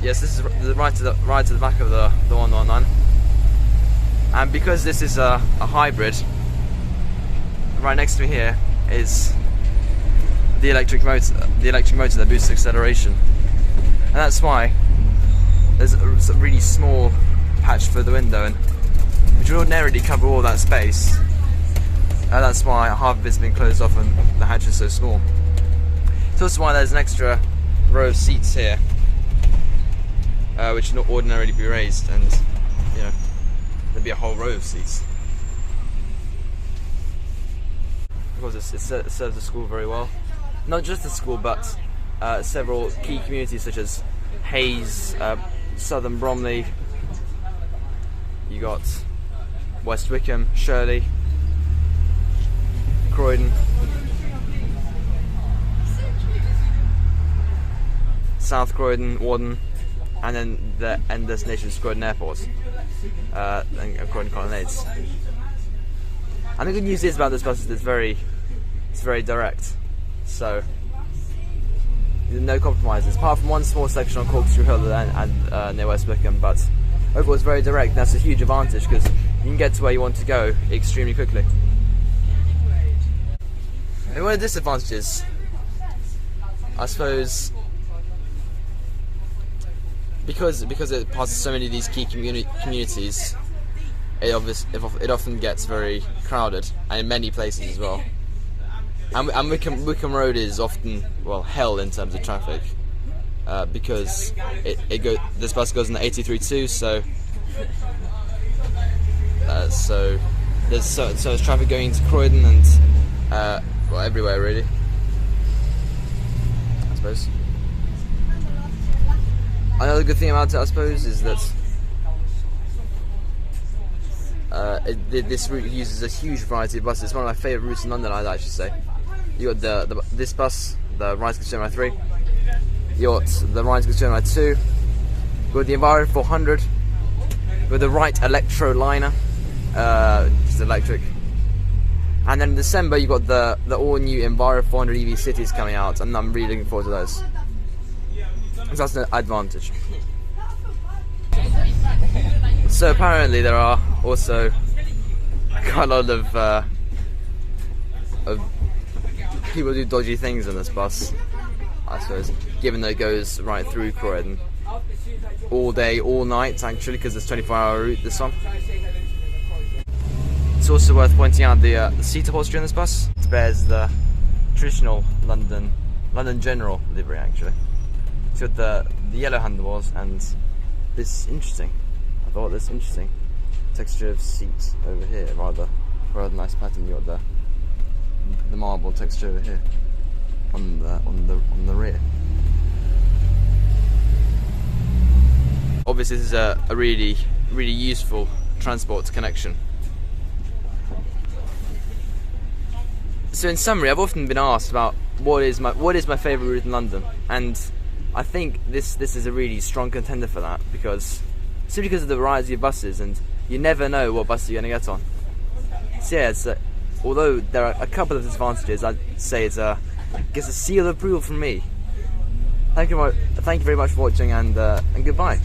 Yes, this is right to the back of the 119, and because this is a hybrid, right next to me here is the electric motor that boosts acceleration, and that's why there's a really small patch for the window, and which would ordinarily cover all that space. And that's why half of it's been closed off and the hatch is so small. It's also why there's an extra row of seats here, which would not ordinarily be raised, and you know, there'd be a whole row of seats. Because it serves the school very well. Not just the school, but several key communities such as Hayes, Southern Bromley, you got West Wickham, Shirley, Croydon, South Croydon, Warden, and then the end destination is Croydon Airport and Croydon Colonnades. And the good news is about this bus is it's very direct, so no compromises, apart from one small section on Corkscrew Hill and near West Wickham, but overall it's very direct, and that's a huge advantage because you can get to where you want to go extremely quickly. And one of the disadvantages, I suppose, because it passes so many of these key communities, it often gets very crowded, and in many places as well. And Wickham Road is often, well, hell in terms of traffic, because this bus goes on the 83.2, so there's traffic going into Croydon and well, everywhere really, I suppose. Another good thing about it, I suppose, is that this route uses a huge variety of buses. It's one of my favourite routes in London, I'd actually say. You got this bus, the Ryans Consumer Line 3. You got the Ryans Consumer Line 2. You got the Enviro 400. You got the Wright Electro Liner, which is electric. And then in December you got the all-new Enviro 400 EV Cities coming out, and I'm really looking forward to those. So that's an advantage. So apparently there are also quite a lot of people do dodgy things in this bus, I suppose, given that it goes right through Croydon all day, all night actually, because it's a 24-hour route, this one. It's also worth pointing out the seat upholstery on this bus. It bears the traditional London General livery actually. It's got the yellow handlebars and this interesting texture of seat over here, rather nice pattern. You got the marble texture over here on the rear. Obviously this is a really useful transport connection. So in summary, I've often been asked about what is my favourite route in London, and I think this is a really strong contender for that, simply because of the variety of buses, and you never know what bus you're going to get on. So yeah, although there are a couple of disadvantages, I'd say it's a seal of approval from me. Thank you very much for watching, and goodbye.